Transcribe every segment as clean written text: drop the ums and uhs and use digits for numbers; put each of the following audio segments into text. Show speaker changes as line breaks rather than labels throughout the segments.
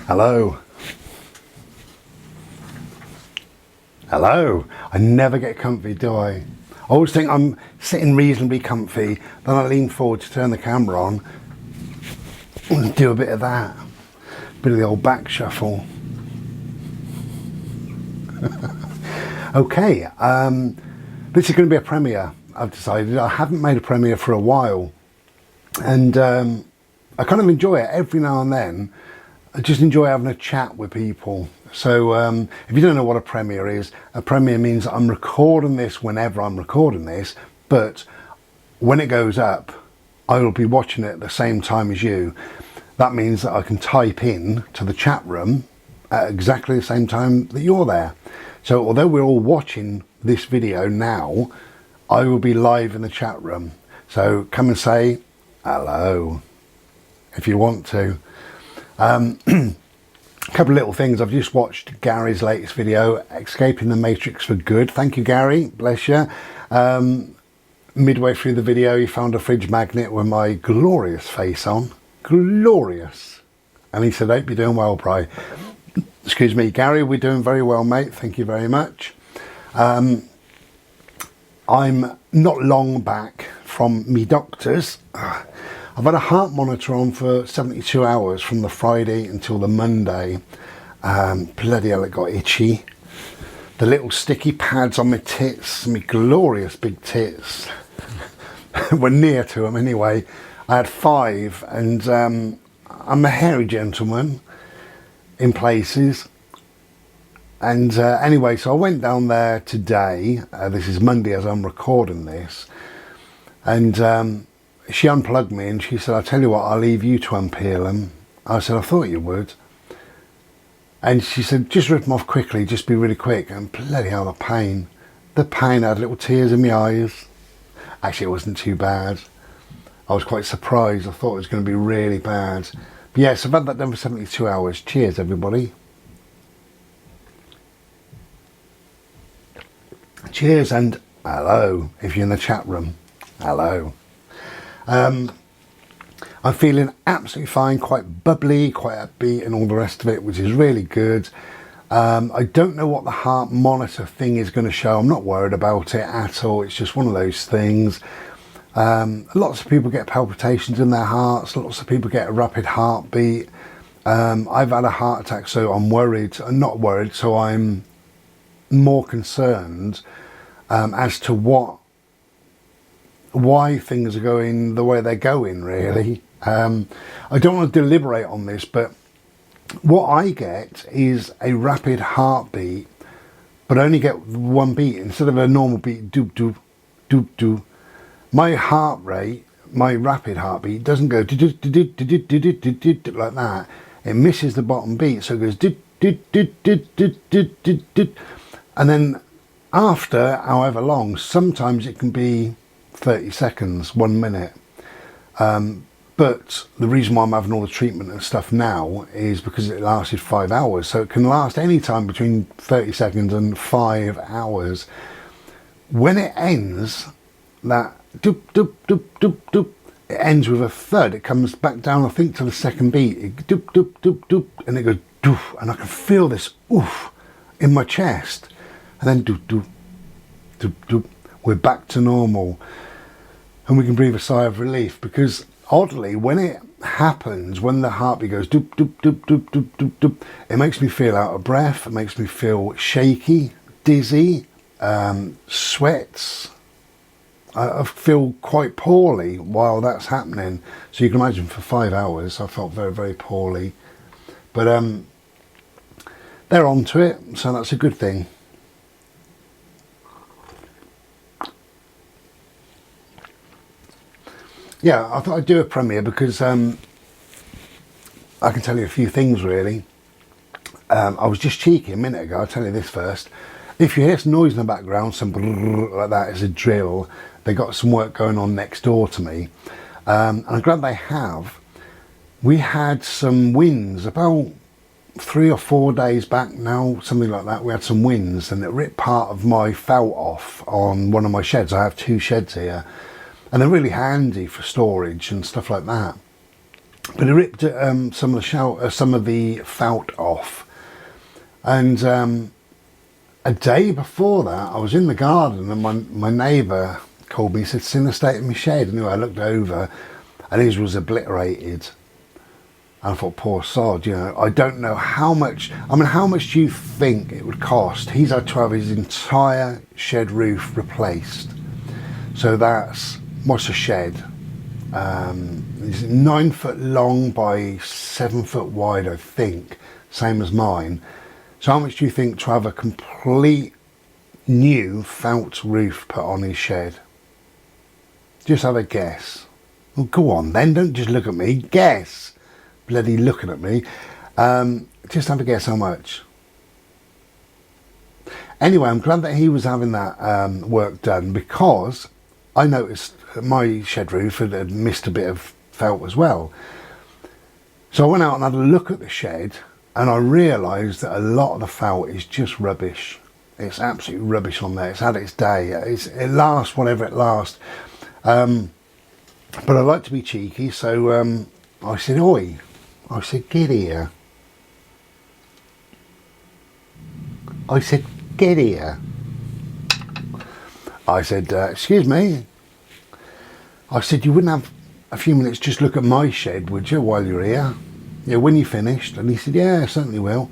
Hello. Hello. I never get comfy, do I? I always think I'm sitting reasonably comfy, then I lean forward to turn the camera on and do a bit of that. A bit of the old back shuffle. Okay, this is going to be a premiere, I've decided. I haven't made a premiere for a while, and I kind of enjoy it every now and then. I just enjoy having a chat with people. So if you don't know what a premiere is, a premiere means I'm recording this whenever I'm recording this, but when it goes up, I will be watching it at the same time as you. That means that I can type in to the chat room at exactly the same time that you're there. So although we're all watching this video now, I will be live in the chat room. So come and say hello if you want to. A couple of little things. I've just watched Gary's latest video, Escaping the Matrix for Good. Thank you, Gary. Bless you. Midway through the video, he found a fridge magnet with my glorious face on. Glorious. And he said, hope you're doing well, Bri. Excuse me, Gary, we're doing very well, mate. Thank you very much. I'm not long back from me doctors. I've had a heart monitor on for 72 hours from the Friday until the Monday. Bloody hell, it got itchy. The little sticky pads on my tits, my glorious big tits, were near to them anyway. I had 5, and I'm a hairy gentleman in places. And anyway, so I went down there today. This is Monday as I'm recording this. And she unplugged me and she said, I'll tell you what, I'll leave you to unpeel them. I said, I thought you would. And she said, just rip them off quickly, just be really quick. And bloody hell, the pain. The pain, I had little tears in my eyes. Actually, it wasn't too bad. I was quite surprised. I thought it was going to be really bad. But yes, I've had that done for 72 hours. Cheers, everybody. Cheers and hello, if you're in the chat room. Hello. I'm feeling absolutely fine, quite bubbly, quite upbeat and all the rest of it, which is really good. I don't know what the heart monitor thing is going to show. I'm not worried about it at all. It's just one of those things. Lots of people get palpitations in their hearts. Lots of people get a rapid heartbeat. I've had a heart attack, so I'm worried. I'm not worried, so I'm more concerned as to why things are going the way they're going, really. I don't want to deliberate on this, but what I get is a rapid heartbeat, but I only get one beat instead of a normal beat. Doop doop doop doop. My heart rate, my rapid heartbeat, doesn't go like that. It misses the bottom beat, so it goes and then after however long, sometimes it can be 30 seconds, 1 minute. But the reason why I'm having all the treatment and stuff now is because it lasted 5 hours. So it can last any time between 30 seconds and 5 hours. When it ends, that doop, doop, doop, doop, doop, it ends with a thud. It comes back down, I think, to the second beat. It doop, doop, doop, doop, and it goes doof. And I can feel this oof in my chest. And then doop, doop, doop, doop. We're back to normal. And we can breathe a sigh of relief, because oddly, when it happens, when the heartbeat goes doop, doop, doop, doop, doop, doop, doop, it makes me feel out of breath. It makes me feel shaky, dizzy, sweats. I feel quite poorly while that's happening. So you can imagine for 5 hours, I felt very, very poorly. But they're onto it, so that's a good thing. Yeah, I thought I'd do a premiere because I can tell you a few things, really. I was just cheeky a minute ago. I'll tell you this first. If you hear some noise in the background, some like that is a drill. They got some work going on next door to me. And I'm glad they have. We had some winds about 3 or 4 days back now, something like that. We had some winds and it ripped part of my felt off on one of my sheds. I have 2 sheds here. And they're really handy for storage and stuff like that. But he ripped some of the felt off, and a day before that, I was in the garden, and my neighbour called me. He said, "Seen the state of my shed?" Anyway, I looked over, and his was obliterated. And I thought, poor sod, you know. I don't know how much. I mean, how much do you think it would cost? He's had to have his entire shed roof replaced. So that's, what's a shed? It's 9 foot long by 7 foot wide, I think, same as mine. So how much do you think to have a complete new felt roof put on his shed? Just have a guess. Well, go on then, don't just look at me, guess. Bloody looking at me. Just have a guess how much. Anyway, I'm glad that he was having that work done, because I noticed my shed roof had missed a bit of felt as well. So I went out and had a look at the shed, and I realised that a lot of the felt is just rubbish. It's absolutely rubbish on there. It's had its day. It lasts whatever it lasts. But I like to be cheeky, so I said, "Oi," I said, "Get here." I said, "Get here." I said, "Excuse me." I said, "You wouldn't have a few minutes just look at my shed, would you, while you're here? Yeah, when you finished?" And he said, "Yeah, I certainly will."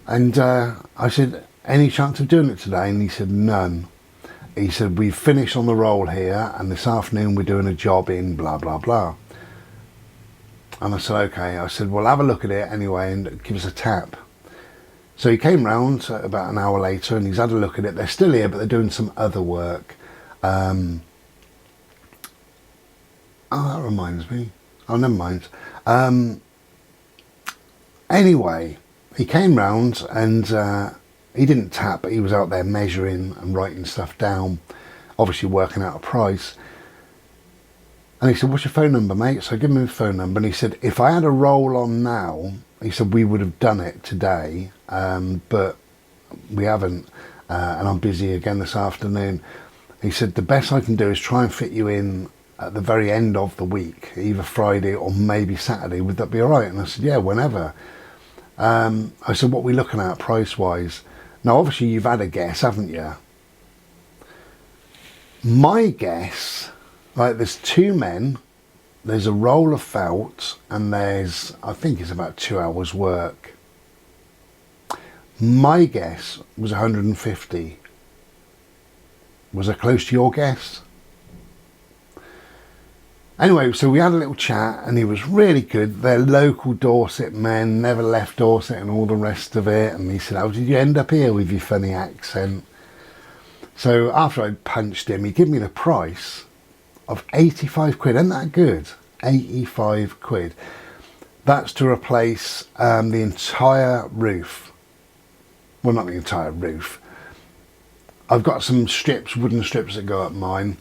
And I said, "Any chance of doing it today?" And he said, "None." He said, "We've finished on the roll here, and this afternoon we're doing a job in blah, blah, blah." And I said, "Okay." I said, "Well, have a look at it anyway and give us a tap." So he came round about an hour later, and he's had a look at it. They're still here, but they're doing some other work. Oh, that reminds me. Oh, never mind. Anyway, he came round, and he didn't tap, but he was out there measuring and writing stuff down, obviously working out a price. And he said, "What's your phone number, mate?" So I gave him his phone number, and he said, "If I had a roll on now," he said, "we would have done it today, but we haven't, and I'm busy again this afternoon." He said, "The best I can do is try and fit you in at the very end of the week, either Friday or maybe Saturday. Would that be all right?" And I said, "Yeah, whenever." I said, "What are we looking at price-wise?" Now, obviously, you've had a guess, haven't you? My guess, like, there's two men, there's a roll of felt, and there's, I think it's about 2 hours work. My guess was 150. Was I close to your guess? Anyway, so we had a little chat, and he was really good. They're local Dorset men, never left Dorset and all the rest of it. And he said, "How did you end up here with your funny accent?" So after I punched him, he gave me the price of 85 quid. Isn't that good? 85 quid. That's to replace the entire roof. Well, not the entire roof. I've got some strips, wooden strips that go up mine.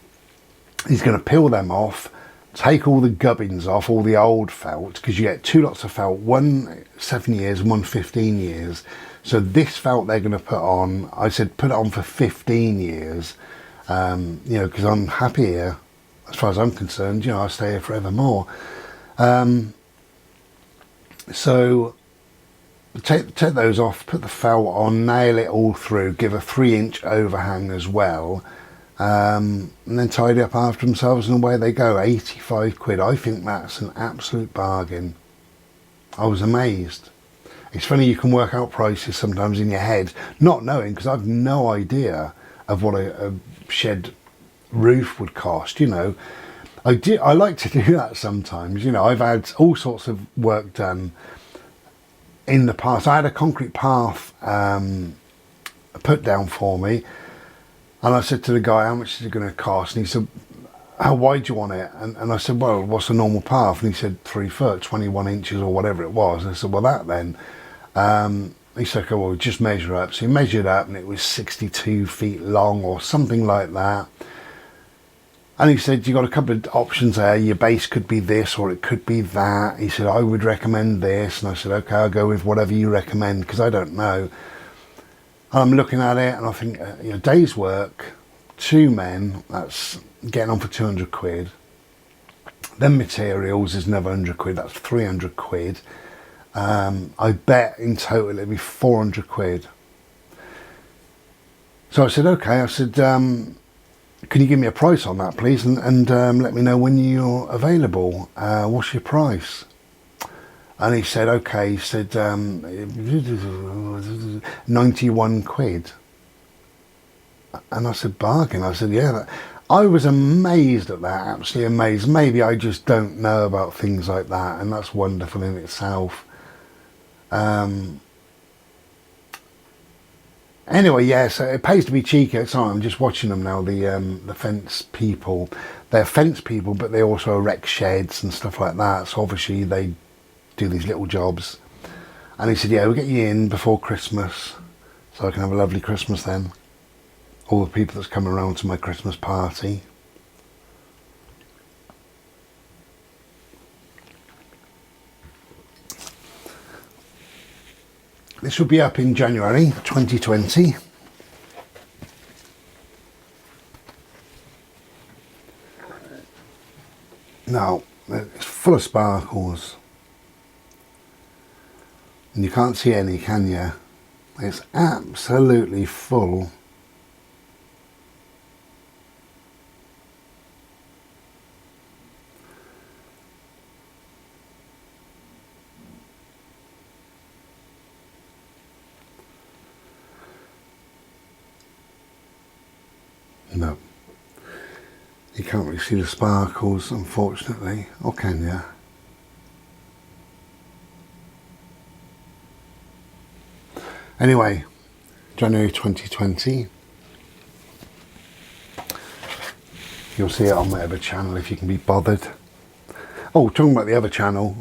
He's going to peel them off, take all the gubbins off, all the old felt, because you get two lots of felt, one 7 years and one 15 years. So this felt they're going to put on, I said, put it on for 15 years, you know, because I'm happy here. As far as I'm concerned, you know, I'll stay here forever more. So take those off, put the felt on, nail it all through, give a 3-inch overhang as well, and then tidy up after themselves, and away they go. 85 quid. I think that's an absolute bargain. I was amazed. It's funny, you can work out prices sometimes in your head, not knowing, because I've no idea of what a shed roof would cost, you know. I like to do that sometimes, you know. I've had all sorts of work done in the past. I had a concrete path put down for me, and I said to the guy, "How much is it going to cost?" And he said, "How wide do you want it?" And I said, "Well, what's a normal path?" And he said, 3 foot, 21 inches or whatever it was. And I said, "Well, that then." He said, "Okay, well, just measure up." So he measured up, and it was 62 feet long or something like that. And he said, "You've got a couple of options there. Your base could be this or it could be that." He said, "I would recommend this." And I said, "Okay, I'll go with whatever you recommend, because I don't know." And I'm looking at it, and I think, you know, day's work, 2 men, that's getting on for 200 quid. Then materials is another 100 quid, that's 300 quid. I bet in total it'd be 400 quid. So I said, okay, I said, can you give me a price on that, please? And let me know when you're available. What's your price? And he said, okay, he said, 91 quid. And I said, bargain. I said, yeah. I was amazed at that, absolutely amazed. Maybe I just don't know about things like that, and that's wonderful in itself. Anyway, yeah, so it pays to be cheeky. Sorry, I'm just watching them now, the fence people. They're fence people, but they also erect sheds and stuff like that. So obviously they do these little jobs. And he said, yeah, we'll get you in before Christmas, so I can have a lovely Christmas then. All the people that's coming around to my Christmas party. This will be up in January 2020. Now, it's full of sparkles. And you can't see any, can you? It's absolutely full. No, you can't really see the sparkles, unfortunately, or can you? Anyway, January 2020. You'll see it on my other channel if you can be bothered. Oh, talking about the other channel,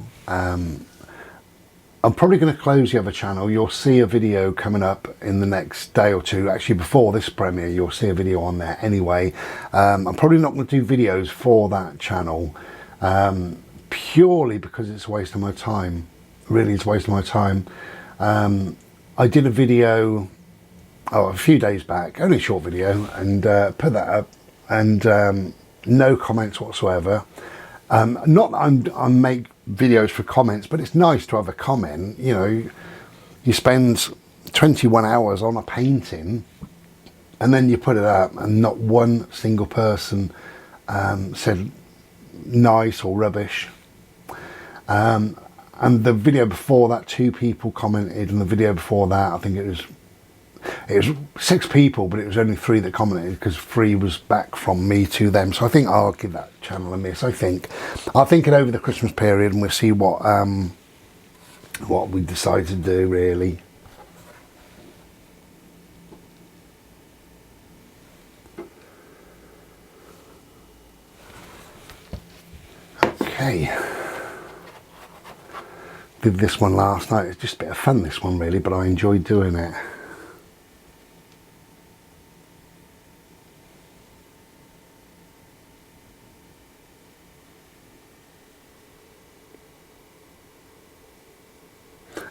I'm probably going to close the other channel. You'll see a video coming up in the next day or two. Actually, before this premiere, you'll see a video on there anyway. I'm probably not going to do videos for that channel, purely because it's a waste of my time. Really, it's a waste of my time. I did a video a few days back, only a short video, and put that up, and no comments whatsoever. Not that I make videos for comments, but it's nice to have a comment. You know, you spend 21 hours on a painting and then you put it up and not one single person said nice or rubbish. And the video before that, 2 people commented, and the video before that, I think it was 6 people, but it was only 3 that commented, because 3 was back from me to them. So I think I'll give that channel a miss. I'll think it over the Christmas period, and we'll see what we decide to do, really. Okay. Did this one last night. It's just a bit of fun, this one, really, but I enjoyed doing it.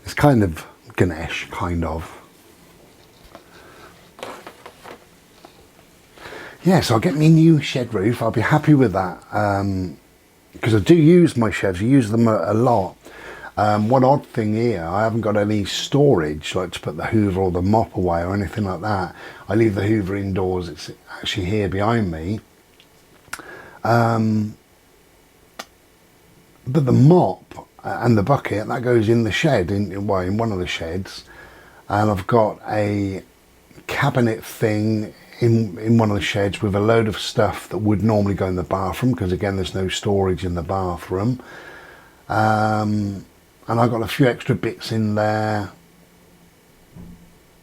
It's kind of Ganesh, kind of. Yeah, so I'll get me a new shed roof. I'll be happy with that, because I do use my sheds. I use them a lot. One odd thing here, I haven't got any storage, like to put the Hoover or the mop away or anything like that. I leave the Hoover indoors. It's actually here behind me. But the mop and the bucket, that goes in the shed, in one of the sheds. And I've got a cabinet thing in one of the sheds with a load of stuff that would normally go in the bathroom, because again, there's no storage in the bathroom. And I've got a few extra bits in there.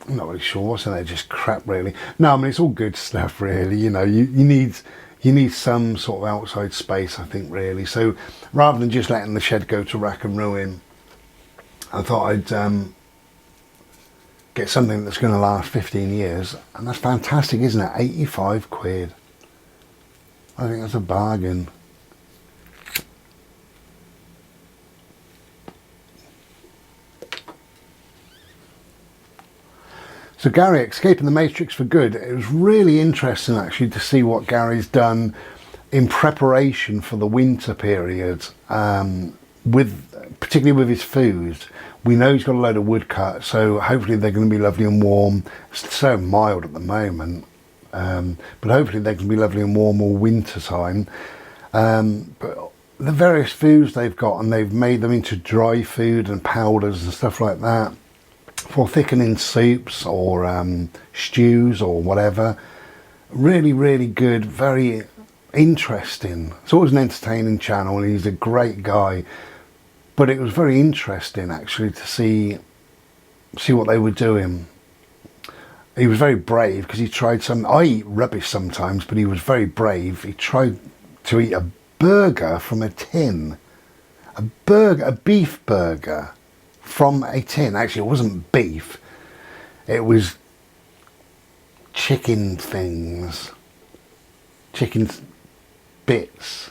I'm not really sure what's in there, just crap, really. No, I mean, it's all good stuff, really. You know, you need some sort of outside space, I think, really. So rather than just letting the shed go to rack and ruin, I thought I'd get something that's going to last 15 years. And that's fantastic, isn't it? 85 quid. I think that's a bargain. So Gary, escaping the Matrix for good. It was really interesting, actually, to see what Gary's done in preparation for the winter period, particularly with his food. We know he's got a load of woodcut, so hopefully they're going to be lovely and warm. It's so mild at the moment, but hopefully they can be lovely and warm all winter time. But the various foods they've got, and they've made them into dry food and powders and stuff like that for thickening soups or stews or whatever. Really, really good, very interesting. It's always an entertaining channel, and he's a great guy. But it was very interesting actually to see what they were doing. He was very brave because he tried some. I eat rubbish sometimes, but he was very brave. He tried to eat a burger from a tin. A beef burger from a tin. Actually, it wasn't beef. It was chicken things. Chicken bits.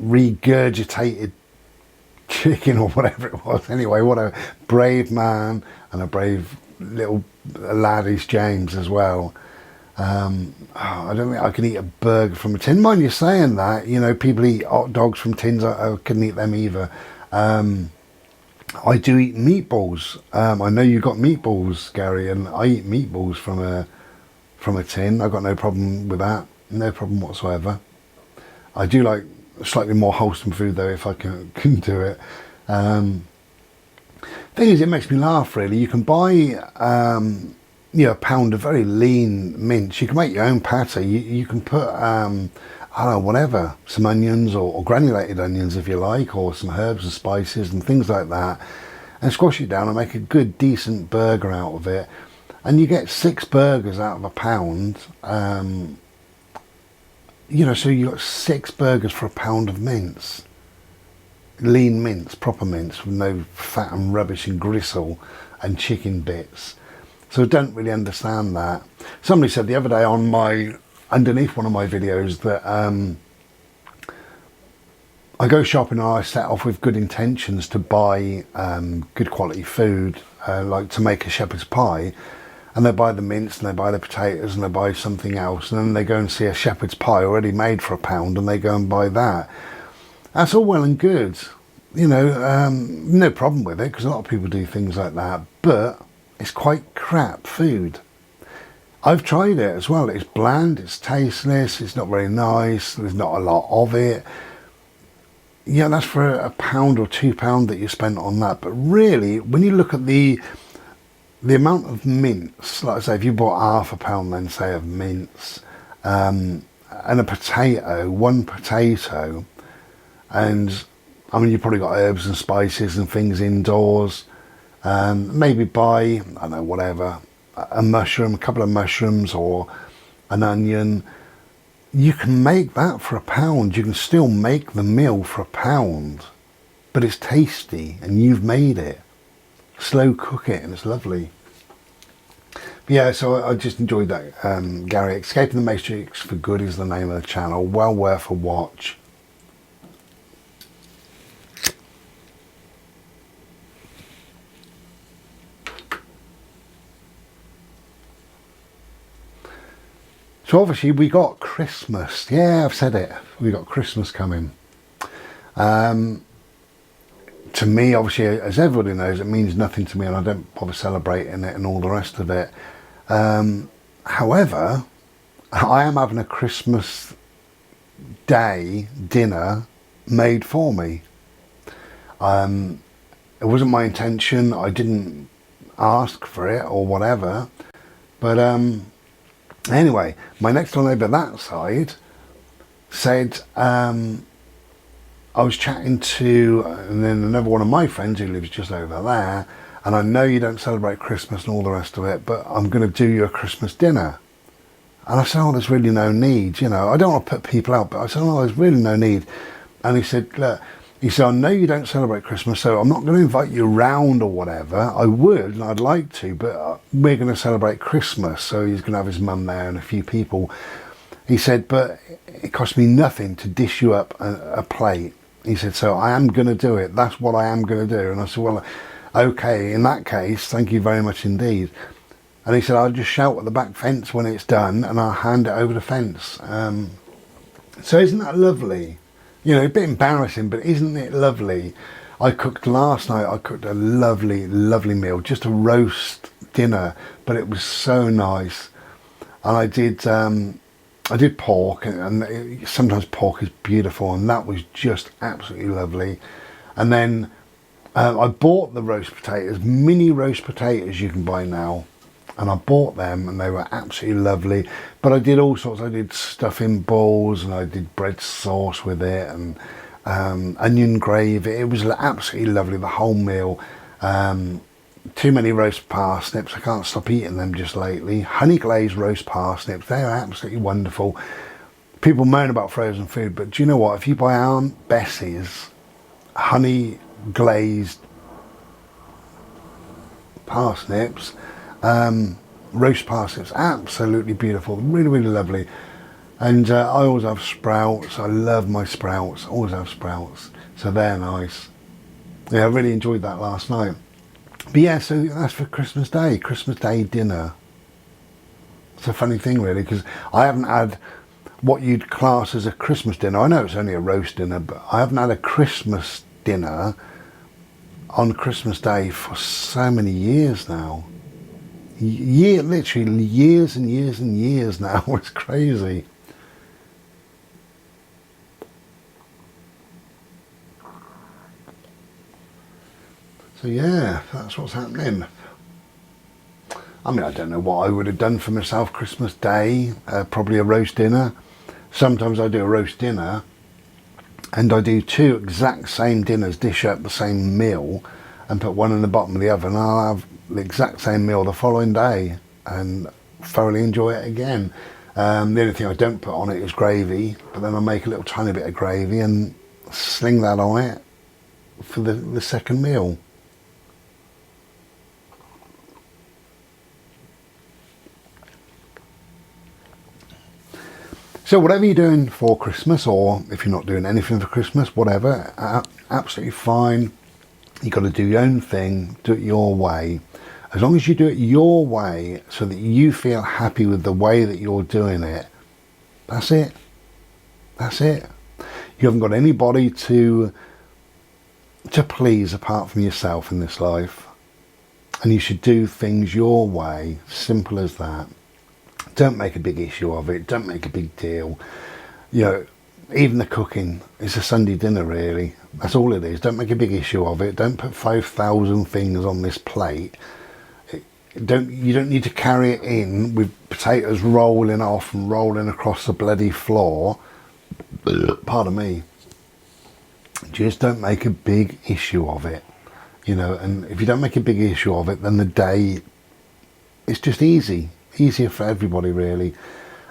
Regurgitated chicken or whatever it was. Anyway, what a brave man, and a brave little lad is James as well. I don't think I can eat a burger from a tin. Mind you saying that, you know, people eat hot dogs from tins. I couldn't eat them either. I do eat meatballs. I know you got meatballs, Gary, and I eat meatballs from a tin. I've got no problem with that. No problem whatsoever. I do like slightly more wholesome food though, if I can do it. Thing is, it makes me laugh really. You can buy a pound of very lean mince. You can make your own patty. You can put I don't know, whatever, some onions or granulated onions if you like, or some herbs and spices and things like that, and squash it down and make a good decent burger out of it, and you get 6 burgers out of a pound. You know, so you got 6 burgers for a pound of mince. Lean mince, proper mince, with no fat and rubbish and gristle and chicken bits. So I don't really understand that. Somebody said the other day on underneath one of my videos that I go shopping and I set off with good intentions to buy good quality food, like to make a shepherd's pie. And they buy the mince and they buy the potatoes and they buy something else, and then they go and see a shepherd's pie already made for a pound and they go and buy that. That's all well and good, you know, no problem with it, because a lot of people do things like that, but it's quite crap food. I've tried it as well. It's bland, it's tasteless, it's not very nice, there's not a lot of it. Yeah, that's for a pound or £2 that you spent on that. But really, when you look at the amount of mince, like I say, if you bought half a pound then say of mince, and a potato, 1 potato, and I mean, you've probably got herbs and spices and things indoors, maybe buy, I don't know, whatever, a mushroom, a couple of mushrooms or an onion. You can make that for a pound. You can still make the meal for a pound, but it's tasty and you've made it. Slow cook it and it's lovely. But yeah, so I just enjoyed that, Gary. Escaping the Matrix for Good is the name of the channel. Well worth a watch. So obviously we got Christmas. Yeah, I've said it. We got Christmas coming. To me, obviously, as everybody knows, it means nothing to me, and I don't bother celebrating it and all the rest of it. However, I am having a Christmas Day dinner made for me. It wasn't my intention. I didn't ask for it or whatever. But anyway, my next door neighbour that side said, I was chatting to, and then another one of my friends who lives just over there, and I know you don't celebrate Christmas and all the rest of it, but I'm going to do you a Christmas dinner. And I said, oh, there's really no need, you know. I don't want to put people out, but I said, oh, there's really no need. And he said, look, he said, I know you don't celebrate Christmas, so I'm not going to invite you round or whatever. I would, and I'd like to, but we're going to celebrate Christmas. So he's going to have his mum there and a few people. He said, but it cost me nothing to dish you up a plate. He said, so I am going to do it. That's what I am going to do. And I said, well, okay, in that case, thank you very much indeed. And he said, I'll just shout at the back fence when it's done and I'll hand it over the fence. So isn't that lovely? You know, a bit embarrassing, but isn't it lovely? Last night, I cooked a lovely, lovely meal, just a roast dinner, but it was so nice. And I did pork, and sometimes pork is beautiful, and that was just absolutely lovely. And then I bought the roast potatoes, mini roast potatoes you can buy now, and I bought them, and they were absolutely lovely. But I did all sorts. I did stuffing balls, and I did bread sauce with it, and onion gravy. It was absolutely lovely, the whole meal. Too many roast parsnips. I can't stop eating them just lately. Honey glazed roast parsnips. They are absolutely wonderful. People moan about frozen food, but do you know what? If you buy Aunt Bessie's honey glazed parsnips, roast parsnips, absolutely beautiful, really, really lovely. And I always have sprouts. I love my sprouts. Always have sprouts, so they're nice. Yeah, I really enjoyed that last night. But yeah, so that's for Christmas Day dinner. It's a funny thing really, because I haven't had what you'd class as a Christmas dinner. I know it's only a roast dinner, but I haven't had a Christmas dinner on Christmas Day for so many years now. Literally years and years and years now. It's crazy. So yeah, that's what's happening. I mean, I don't know what I would have done for myself Christmas Day. Probably a roast dinner. Sometimes I do a roast dinner and I do two exact same dinners, dish up the same meal and put one in the bottom of the oven. I'll have the exact same meal the following day and thoroughly enjoy it again. The only thing I don't put on it is gravy, but then I'll make a little tiny bit of gravy and sling that on it for the second meal. So whatever you're doing for Christmas, or if you're not doing anything for Christmas, whatever, absolutely fine. You've got to do your own thing, do it your way. As long as you do it your way so that you feel happy with the way that you're doing it, that's it. That's it. You haven't got anybody to please apart from yourself in this life. And you should do things your way, simple as that. Don't make a big issue of it. Don't make a big deal. You know, even the cooking is a Sunday dinner, really. That's all it is. Don't make a big issue of it. Don't put 5,000 things on this plate. You don't need to carry it in with potatoes rolling off and rolling across the bloody floor. Pardon me. Just don't make a big issue of it. You know, and if you don't make a big issue of it, then the day is just easier for everybody, really.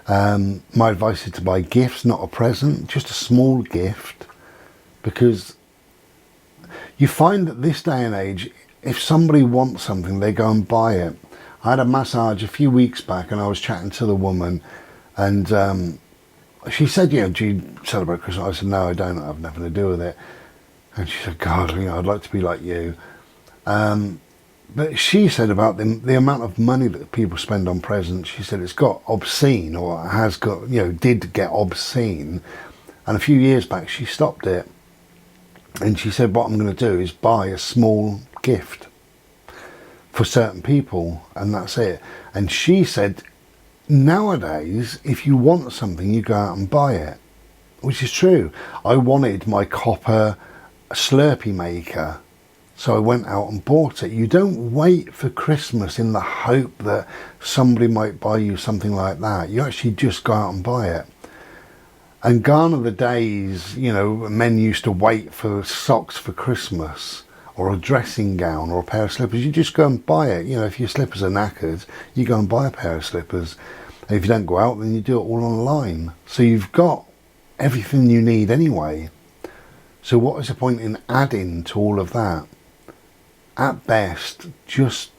My advice is to buy gifts, not a present, just a small gift, because you find that this day and age, if somebody wants something, they go and buy it. I had a massage a few weeks back and I was chatting to the woman, and she said, you know, do you celebrate Christmas? I said, no, I don't. I have nothing to do with it. And she said, God, you know, I'd like to be like you. But she said about the amount of money that people spend on presents, she said it's got obscene, or has got, you know, did get obscene. And a few years back, she stopped it. And she said, what I'm going to do is buy a small gift for certain people, and that's it. And she said, nowadays, if you want something, you go out and buy it, which is true. I wanted my copper Slurpee maker, so I went out and bought it. You don't wait for Christmas in the hope that somebody might buy you something like that. You actually just go out and buy it. And gone are the days, you know, men used to wait for socks for Christmas, or a dressing gown, or a pair of slippers. You just go and buy it. You know, if your slippers are knackered, you go and buy a pair of slippers. And if you don't go out, then you do it all online. So you've got everything you need anyway. So what is the point in adding to all of that? At best, just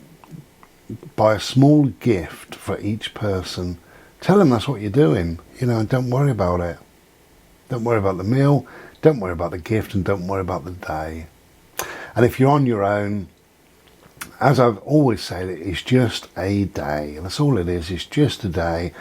buy a small gift for each person. Tell them that's what you're doing, you know, and don't worry about it. Don't worry about the meal, don't worry about the gift, and don't worry about the day. And if you're on your own, as I've always said, it's just a day. That's all it is. It's just a day.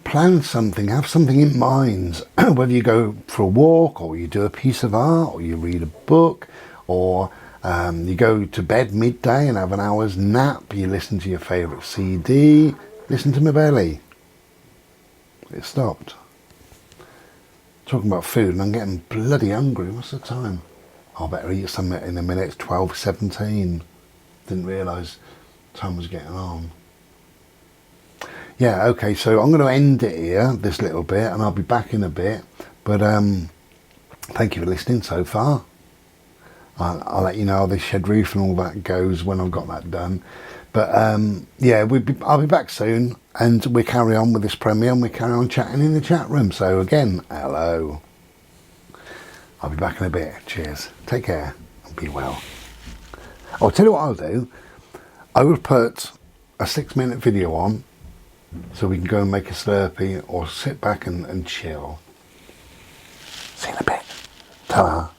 plan something, have something in mind, whether you go for a walk or you do a piece of art or you read a book or you go to bed midday and have an hour's nap, you listen to your favourite CD, listen to my belly. It stopped. Talking about food and I'm getting bloody hungry. What's the time? I better eat something in a minute. It's 12:17. Didn't realise time was getting on. Yeah, okay, so I'm going to end it here, this little bit, and I'll be back in a bit. But thank you for listening so far. I'll let you know how this shed roof and all that goes when I've got that done. But yeah, I'll be back soon, and we carry on with this premiere, and we carry on chatting in the chat room. So again, hello. I'll be back in a bit. Cheers. Take care and be well. I'll tell you what I'll do. I will put a 6-minute video on so we can go and make a Slurpee or sit back and chill. See you in a bit. Ta-ra.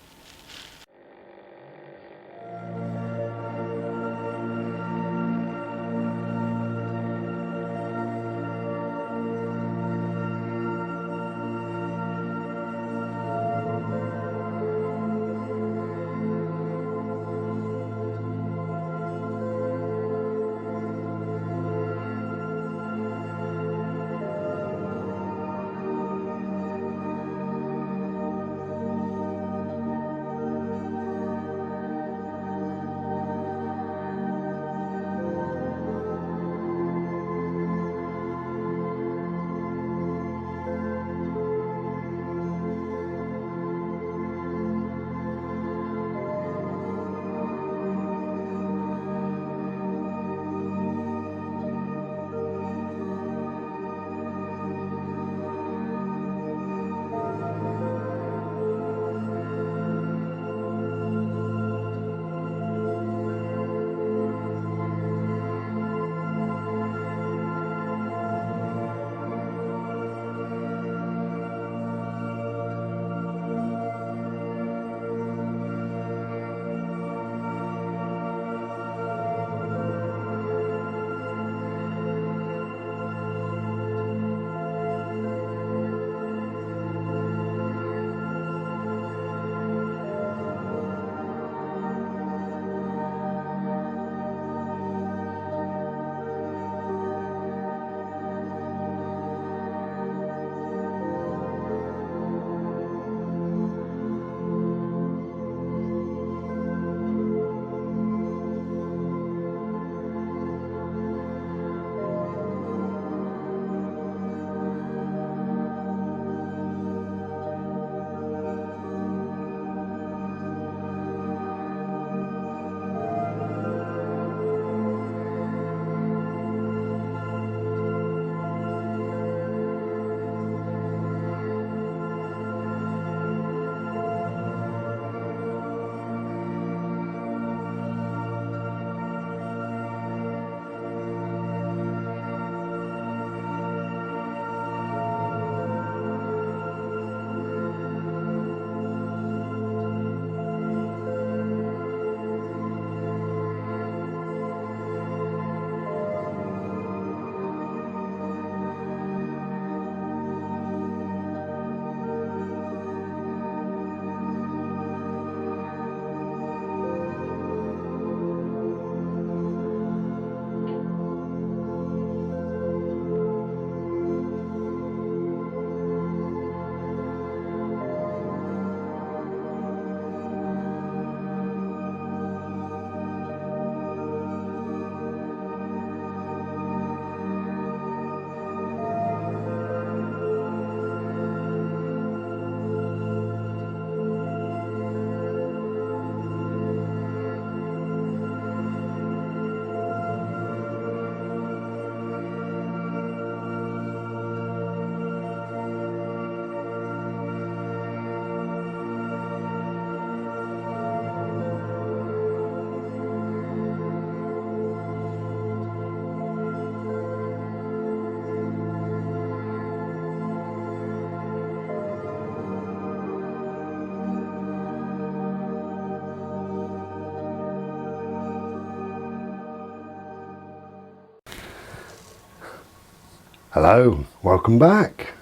Hello, welcome back.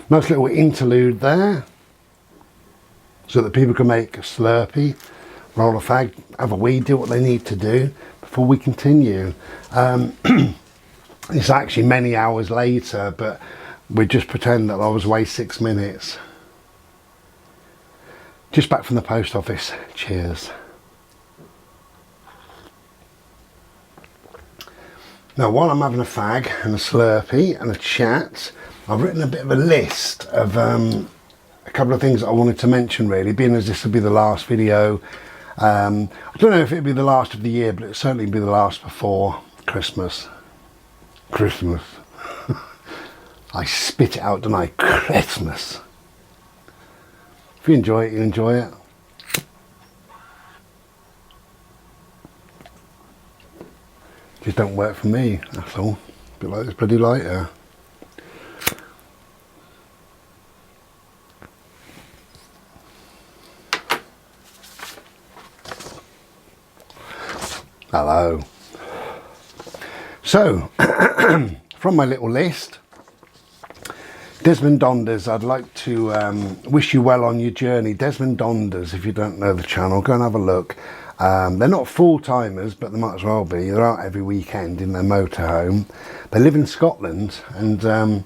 Nice little interlude there, so that people can make a Slurpee, roll a fag, have a wee, do what they need to do before we continue. It's actually many hours later, but we just pretend that I was away 6 minutes. Just back from the post office. Cheers. Now, while I'm having a fag and a Slurpee and a chat, I've written a bit of a list of a couple of things that I wanted to mention, really, being as this will be the last video. I don't know if it'll be the last of the year, but it'll certainly be the last before Christmas. Christmas. I spit it out, don't I? Christmas. If you enjoy it, you enjoy it. Just don't work for me, that's all. A bit like this bloody lighter. Hello. So, from my little list, Desmond Donders, I'd like to wish you well on your journey. Desmond Donders, if you don't know the channel, go and have a look. They're not full-timers, but they might as well be. They're out every weekend in their motorhome. They live in Scotland, and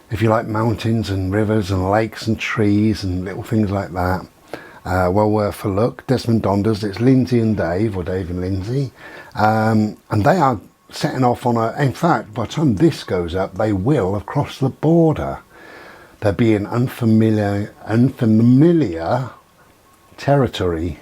if you like mountains and rivers and lakes and trees and little things like that, well worth a look. Desmond Donders, it's Lindsay and Dave, or Dave and Lindsay, and they are setting off on a, in fact, by the time this goes up, they will have crossed the border. They'll be in unfamiliar territory.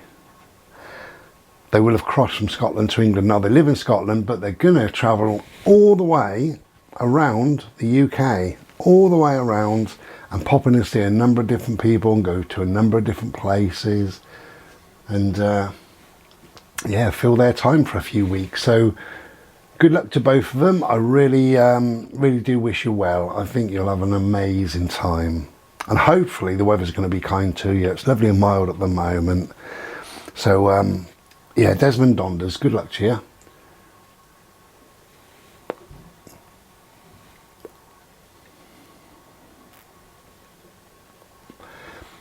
They will have crossed from Scotland to England. Now, they live in Scotland, but they're going to travel all the way around the UK, all the way around, and pop in and see a number of different people and go to a number of different places, and yeah, fill their time for a few weeks. So good luck to both of them. I really really do wish you well. I think you'll have an amazing time, and hopefully the weather's going to be kind to you. It's lovely and mild at the moment. So yeah, Desmond Donders, good luck to you.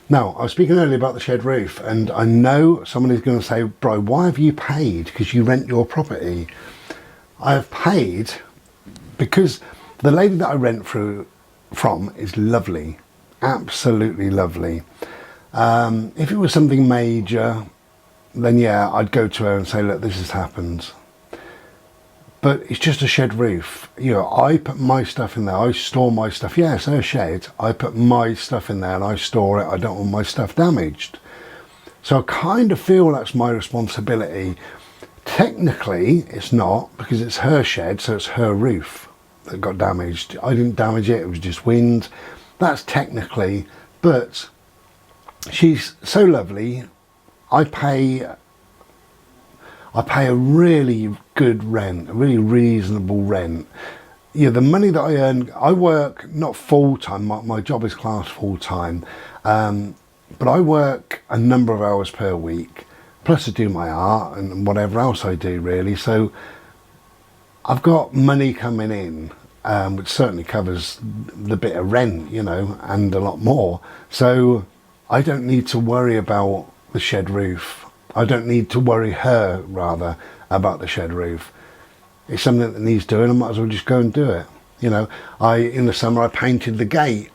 Now, I was speaking earlier about the shed roof, and I know someone is going to say, bro, why have you paid? Because you rent your property. I have paid because the lady that I rent from is lovely, absolutely lovely. If it was something major, then yeah, I'd go to her and say, look, this has happened. But it's just a shed roof. You know, I put my stuff in there. I store my stuff. Yeah, it's her shed. I put my stuff in there and I store it. I don't want my stuff damaged. So I kind of feel that's my responsibility. Technically, it's not, because it's her shed, so it's her roof that got damaged. I didn't damage it. It was just wind. That's technically, but she's so lovely. I pay a really good rent, a really reasonable rent. You know, the money that I earn, I work not full-time, my job is classed full-time, but I work a number of hours per week, plus I do my art and whatever else I do, really. So I've got money coming in, which certainly covers the bit of rent, you know, and a lot more. So I don't need to worry about the shed roof. I don't need to worry her, rather, about the shed roof. It's something that needs doing. I might as well just go and do it. You know, in the summer I painted the gate.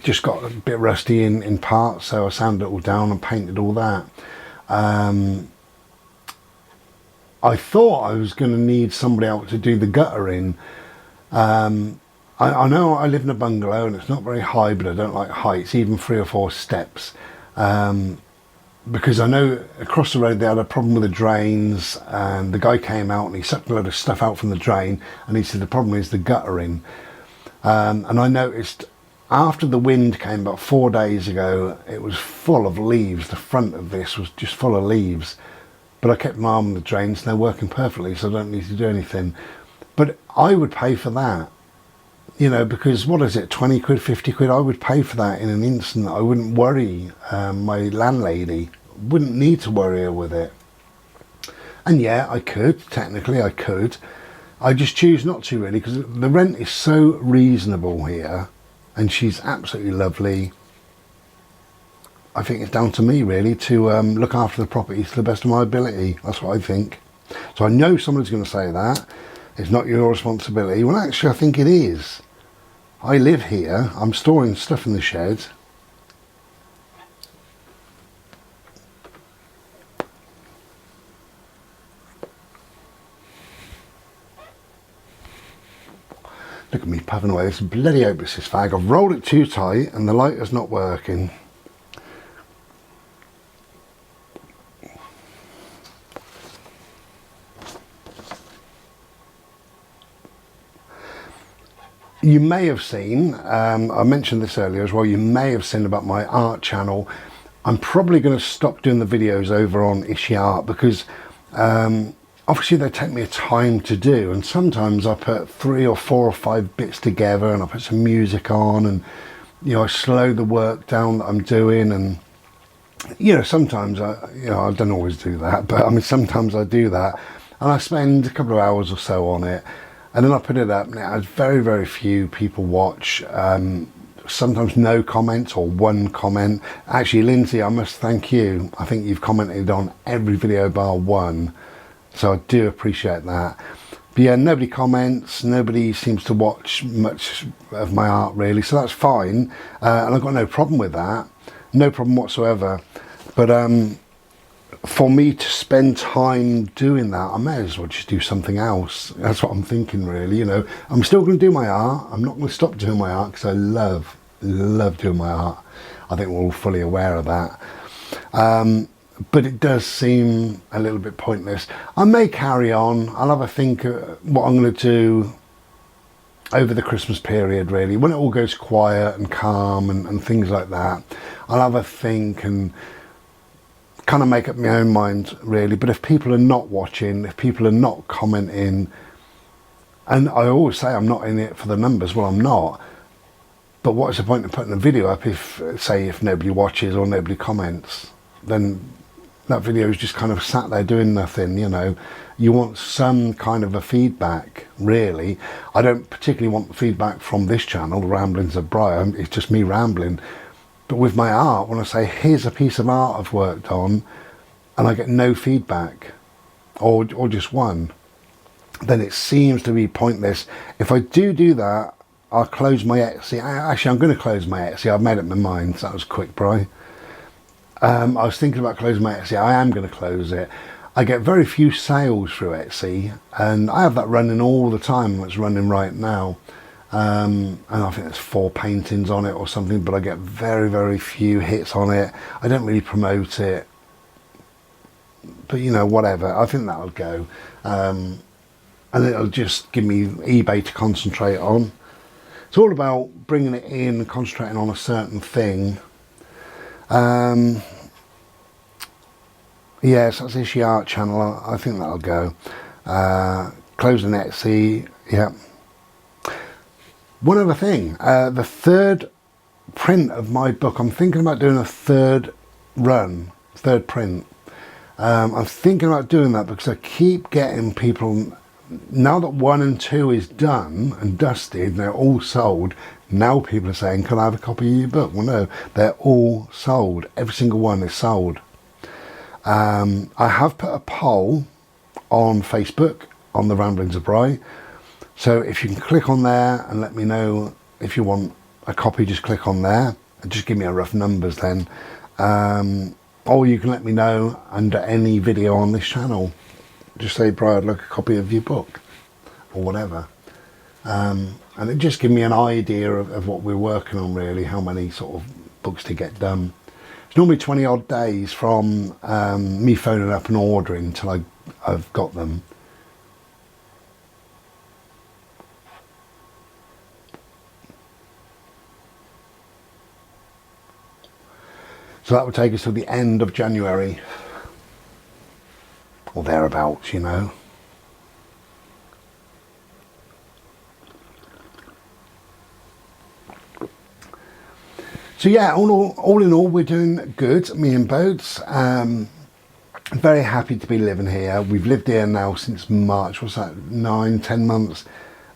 Just got a bit rusty in parts, so I sanded it all down and painted all that. I thought I was going to need somebody else to do the guttering. I know I live in a bungalow and it's not very high, but I don't like heights, even 3 or 4 steps. Because I know across the road they had a problem with the drains, and the guy came out and he sucked a load of stuff out from the drain, and he said the problem is the guttering. And I noticed after the wind came about 4 days ago, it was full of leaves. The front of this was just full of leaves, but I kept my eye on the drains and they're working perfectly, so I don't need to do anything. But I would pay for that, you know, because what is it, 20 quid, 50 quid? I would pay for that in an instant. I wouldn't worry my landlady, wouldn't need to worry her with it. And yeah, I could, technically I could. I just choose not to really, because the rent is so reasonable here, and she's absolutely lovely. I think it's down to me really to look after the property to the best of my ability. That's what I think. So I know someone's going to say that it's not your responsibility. Well, actually I think it is. I live here, I'm storing stuff in the shed. Look at me puffing away. This bloody hopeless, this fag. I've rolled it too tight and the lighter's not working. You may have seen, I mentioned this earlier as well, you may have seen about my art channel. I'm probably going to stop doing the videos over on Ishi Art because obviously they take me a time to do, and sometimes I put 3 or 4 or 5 bits together and I put some music on, and you know, I slow the work down that I'm doing, and you know, sometimes I don't always do that, but I mean sometimes I do that, and I spend a couple of hours or so on it. And then I put it up and it has very, very few people watch, sometimes no comments or 1 comment. Actually, Lindsay, I must thank you. I think you've commented on every video bar 1. So I do appreciate that. But yeah, nobody comments, nobody seems to watch much of my art really, so that's fine. And I've got no problem with that, no problem whatsoever. But for me to spend time doing that, I may as well just do something else. That's what I'm thinking really, you know. I'm still going to do my art. I'm not going to stop doing my art because I love doing my art. I think we're all fully aware of that. But it does seem a little bit pointless. I may carry on. I'll have a think what I'm going to do over the Christmas period really. When it all goes quiet and calm and things like that, I'll have a think and kind of make up my own mind really. But if people are not watching, if people are not commenting, and I always say I'm not in it for the numbers, well I'm not, but what's the point of putting a video up if, say, if nobody watches or nobody comments? Then that video is just kind of sat there doing nothing, you know. You want some kind of a feedback really. I don't particularly want feedback from this channel, the Ramblings of Brian. It's just me rambling. But with my art, when I say here's a piece of art I've worked on and I get no feedback or just 1, then it seems to be pointless. If I do that, I'll close my Etsy. Actually, I'm going to close my Etsy. I've made up my mind. So that was quick, Bri. I was thinking about closing my Etsy. I am going to close it. I get very few sales through Etsy, and I have that running all the time. It's running right now. And I think there's 4 paintings on it or something, but I get very, very few hits on it. I don't really promote it, but you know, whatever. I think that'll go, and it'll just give me eBay to concentrate on. It's all about bringing it in and concentrating on a certain thing. Yes, that's Ishi Art channel. I think that'll go. Closing Etsy, yeah. One other thing, the 3rd print of my book, I'm thinking about doing a 3rd run, 3rd print. I'm thinking about doing that because I keep getting people, now that 1 and 2 is done and dusted, they're all sold, now people are saying, can I have a copy of your book? Well no, they're all sold, every single one is sold. I have put a poll on Facebook, on the Ramblings of Bri. So if you can click on there and let me know if you want a copy, just click on there and just give me a rough numbers then. Or you can let me know under any video on this channel. Just say, Bri, I'd like a copy of your book or whatever. And it just gives me an idea of what we're working on really, how many sort of books to get done. It's normally 20 odd days from me phoning up and ordering until I've got them. So that would take us to the end of January, or thereabouts, you know. So yeah, all in all, we're doing good, me and Boats. I'm very happy to be living here. We've lived here now since March, what's that, 9-10 months.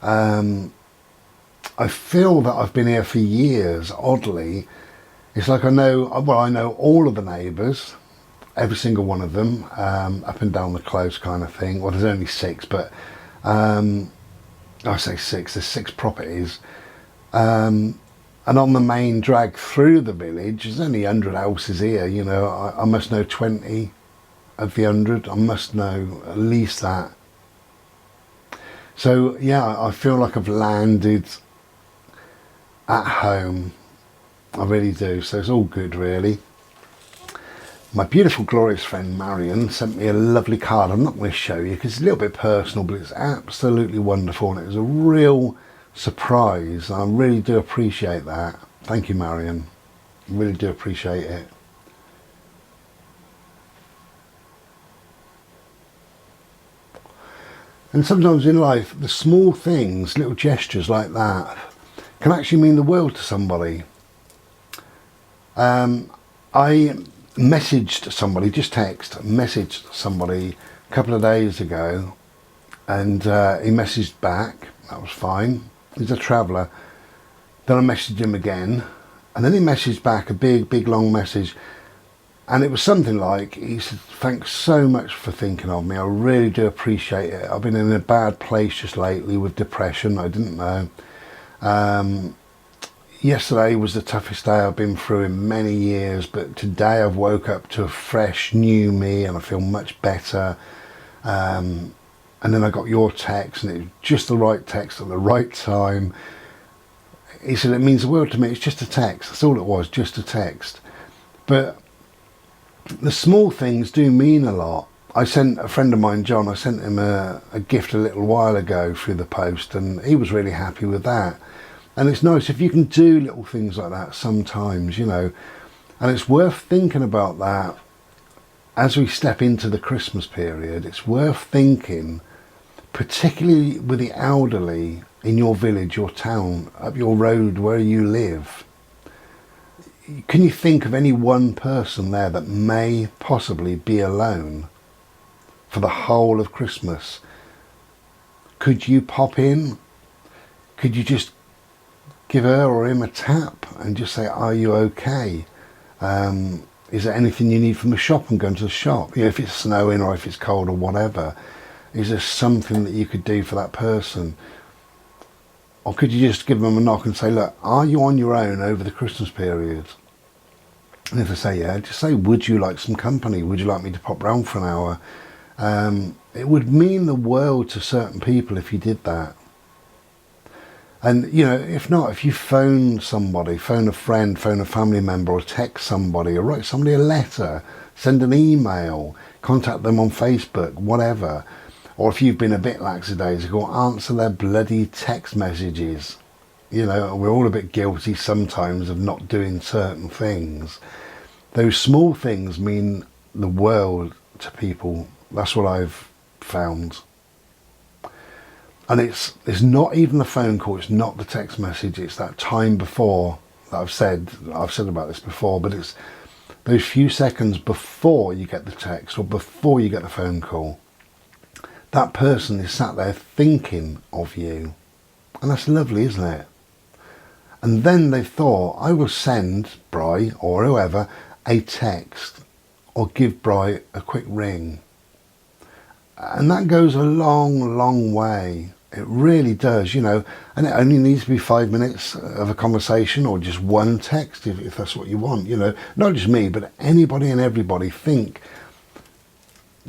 I feel that I've been here for years, oddly. It's like I know all of the neighbours, every single one of them, up and down the close kind of thing. Well, there's only 6, but I say 6, there's 6 properties. And on the main drag through the village, there's only 100 houses here, you know. I must know 20 of the 100. I must know at least that. So yeah, I feel like I've landed at home. I really do. So it's all good, really. My beautiful, glorious friend Marion sent me a lovely card. I'm not going to show you because it's a little bit personal, but it's absolutely wonderful, and it was a real surprise. I really do appreciate that. Thank you, Marion. I really do appreciate it. And sometimes in life, the small things, little gestures like that, can actually mean the world to somebody. I messaged somebody, messaged somebody a couple of days ago, and he messaged back. That was fine. He's a traveller. Then I messaged him again, and then he messaged back a big long message, and it was something like, he said, thanks so much for thinking of me. I really do appreciate it. I've been in a bad place just lately with depression. I didn't know. Yesterday was the toughest day I've been through in many years, but today I've woke up to a fresh new me and I feel much better. And then I got your text, and it was just the right text at the right time. He said, it means the world to me. It's just a text. That's all it was, just a text. But the small things do mean a lot. I sent a friend of mine, John, I sent him a gift a little while ago through the post, and he was really happy with that. And it's nice if you can do little things like that sometimes, you know. And it's worth thinking about that as we step into the Christmas period. It's worth thinking, particularly with the elderly in your village, your town, up your road, where you live. Can you think of any one person there that may possibly be alone for the whole of Christmas? Could you pop in? Could you just give her or him a tap and just say, are you okay? Is there anything you need from the shop, and go into the shop? You know, if it's snowing or if it's cold or whatever, is there something that you could do for that person? Or could you just give them a knock and say, look, are you on your own over the Christmas period? And if they say yeah, just say, would you like some company? Would you like me to pop round for an hour? It would mean the world to certain people if you did that. And, you know, if not, if you phone somebody, phone a friend, phone a family member, or text somebody, or write somebody a letter, send an email, contact them on Facebook, whatever. Or if you've been a bit lackadaisical, answer their bloody text messages. You know, we're all a bit guilty sometimes of not doing certain things. Those small things mean the world to people. That's what I've found. And it's not even the phone call, it's not the text message, it's that time before that I've said about this before, but it's those few seconds before you get the text or before you get the phone call. That person is sat there thinking of you. And that's lovely, isn't it? And then they thought, I will send Bri, or whoever, a text, or give Bri a quick ring. And that goes a long way. It really does, you know. And it only needs to be 5 minutes of a conversation, or just one text, if that's what you want, you know. Not just me, but anybody and everybody.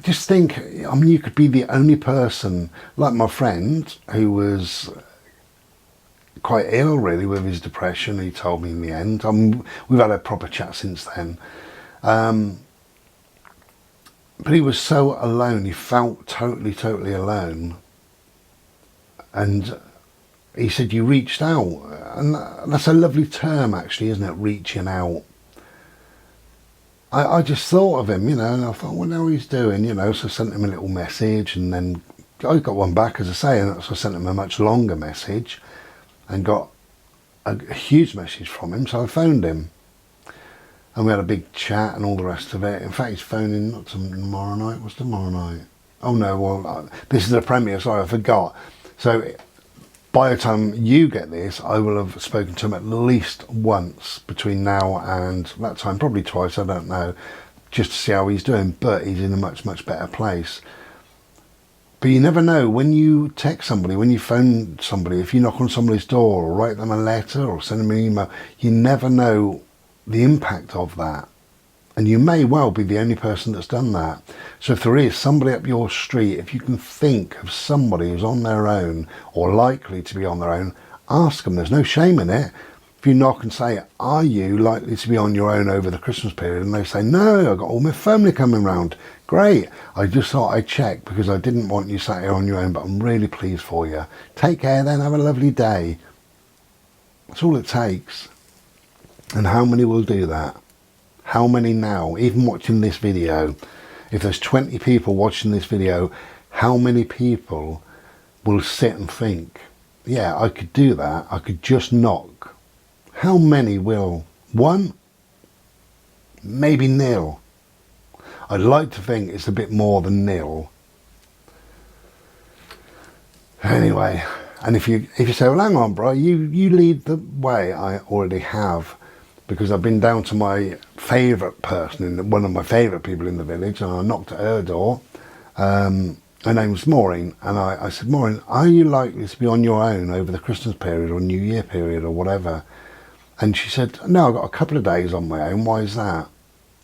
Just think, I mean, you could be the only person, like my friend, who was quite ill really with his depression. He told me in the end. We've had a proper chat since then. But he was so alone. He felt totally alone. And he said, you reached out. And that's a lovely term, actually, isn't it? Reaching out. I just thought of him, you know, and I thought, well, now he's doing, you know, so I sent him a little message, and then I got one back, as I say, and so I sent him a much longer message and got a huge message from him, so I phoned him. and we had a big chat and all the rest of it. In fact, he's phoning not tomorrow night. What's tomorrow night? Oh no, well, this is a premiere. Sorry, I forgot. So by the time you get this, I will have spoken to him at least once between now and that time, probably twice, I don't know, just to see how he's doing. But he's in a much, much better place. But you never know, when you text somebody, when you phone somebody, if you knock on somebody's door or write them a letter or send them an email, you never know the impact of that. And you may well be the only person that's done that. So if there is somebody up your street, if you can think of somebody who's on their own or likely to be on their own, ask them. There's no shame in it. If you knock and say, are you likely to be on your own over the Christmas period? And they say, no, I've got all my family coming round. Great. I just thought I'd check because I didn't want you sat here on your own, but I'm really pleased for you. Take care then. Have a lovely day. That's all it takes. And how many will do that? How many now, even watching this video, if there's 20 people watching this video, how many people will sit and think, yeah, I could do that, I could just knock? How many will? 1? Maybe nil. I'd like to think it's a bit more than nil. Anyway, and if you say, well, hang on, bro, you lead the way. I already have. Because I've been down to my favourite person, one of my favourite people in the village, and I knocked at her door. Her name's Maureen, and I said, Maureen, are you likely to be on your own over the Christmas period or New Year period or whatever? And she said, no, I've got a couple of days on my own. Why is that?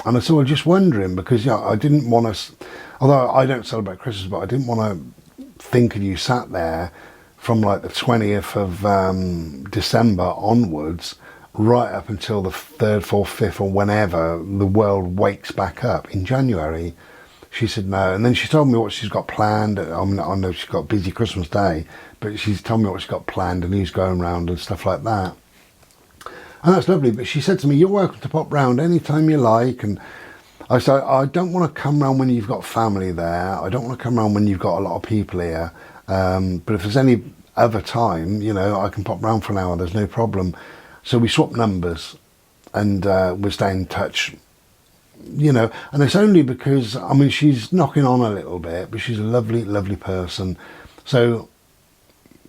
And I said, well, just wondering, because yeah, I didn't want to, although I don't celebrate Christmas, but I didn't want to think of you sat there from like the 20th of December onwards, right up until the 3rd, 4th, 5th or whenever the world wakes back up in January. She said no, and then she told me what she's got planned. I mean, I know she's got a busy Christmas day, but she's told me what she's got planned and who's going round and stuff like that. And that's lovely, but she said to me, you're welcome to pop round anytime you like. And I said, I don't want to come round when you've got family there. I don't want to come round when you've got a lot of people here. But if there's any other time, you know, I can pop round for an hour, there's no problem. So we swapped numbers and we stay in touch, you know, and it's only because, I mean, she's knocking on a little bit, but she's a lovely, lovely person. So,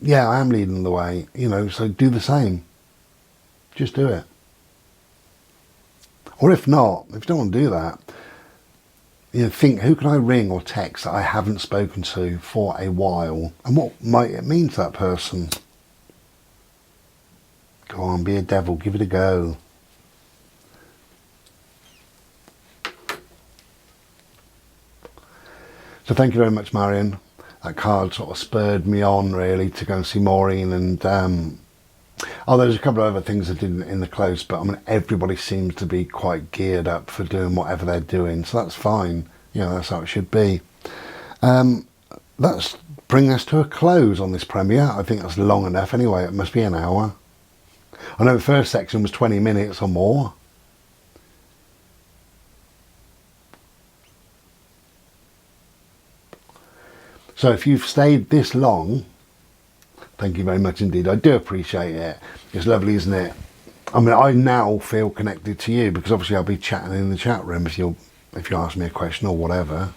yeah, I am leading the way, you know, so do the same. Just do it. Or if not, if you don't want to do that, you know, think, who can I ring or text that I haven't spoken to for a while? And what might it mean to that person? Go on, be a devil, give it a go. So thank you very much, Marion. That card sort of spurred me on really to go and see Maureen, and oh, there's a couple of other things I did in the close, but I mean, everybody seems to be quite geared up for doing whatever they're doing, so that's fine. You know, that's how it should be. That's bring us to a close on this premiere. I think that's long enough anyway. It must be an hour. I know the first section was 20 minutes or more. So if you've stayed this long, thank you very much indeed. I do appreciate it. It's lovely, isn't it? I mean, I now feel connected to you because obviously I'll be chatting in the chat room if you ask me a question or whatever.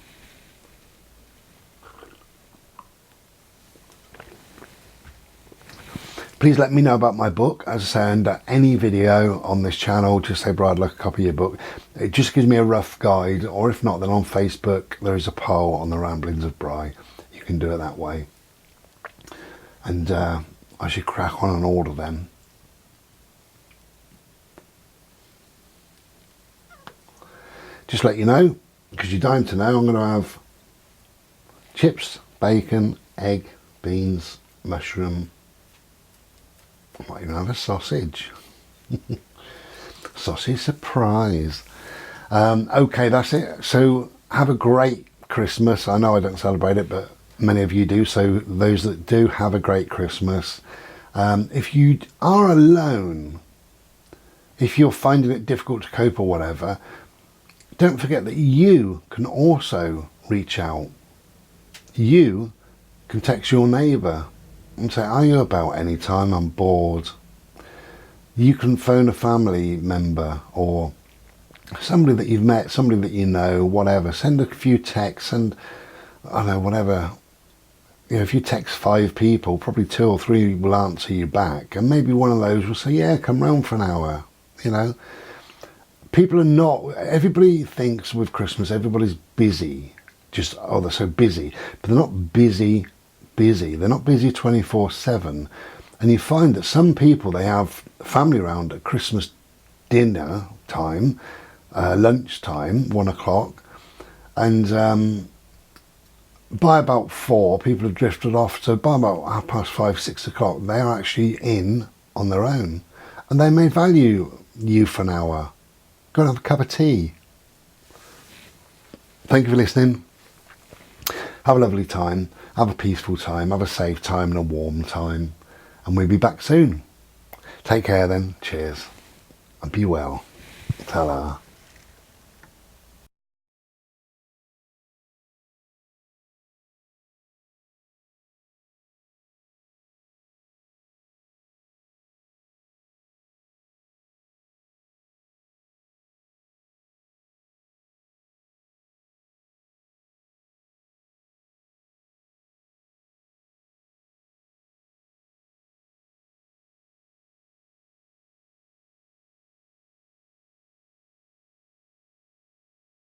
Please let me know about my book. As I say, under any video on this channel, just say, Brad, I'd like a copy of your book. It just gives me a rough guide, or if not, then on Facebook, there is a poll on the Ramblings of Bry. You can do it that way. And I should crack on and order them. Just let you know, because you're dying to know, I'm going to have chips, bacon, egg, beans, mushroom. I might even have a sausage. Sausage surprise. Okay, that's it. So have a great Christmas. I know I don't celebrate it, but many of you do. So those that do, have a great Christmas. If you are alone, if you're finding it difficult to cope or whatever, don't forget that you can also reach out. You can text your neighbour and say, are you about any time? I'm bored. You can phone a family member or somebody that you've met, somebody that you know, whatever. Send a few texts, and I don't know, whatever. You know, if you text 5 people, probably 2 or 3 will answer you back, and maybe one of those will say, yeah, come round for an hour. You know, people are not, everybody thinks with Christmas everybody's busy, just, oh, they're so busy, but they're not busy, they're not busy 24/7. And you find that some people, they have family round at Christmas dinner time, lunchtime, 1 o'clock, and by about 4, people have drifted off. So by about 5:30, 6 o'clock, they are actually in on their own, and they may value you for an hour. Go and have a cup of tea. Thank you for listening. Have a lovely time. Have a peaceful time. Have a safe time and a warm time. And we'll be back soon. Take care then. Cheers. And be well. Ta-ra.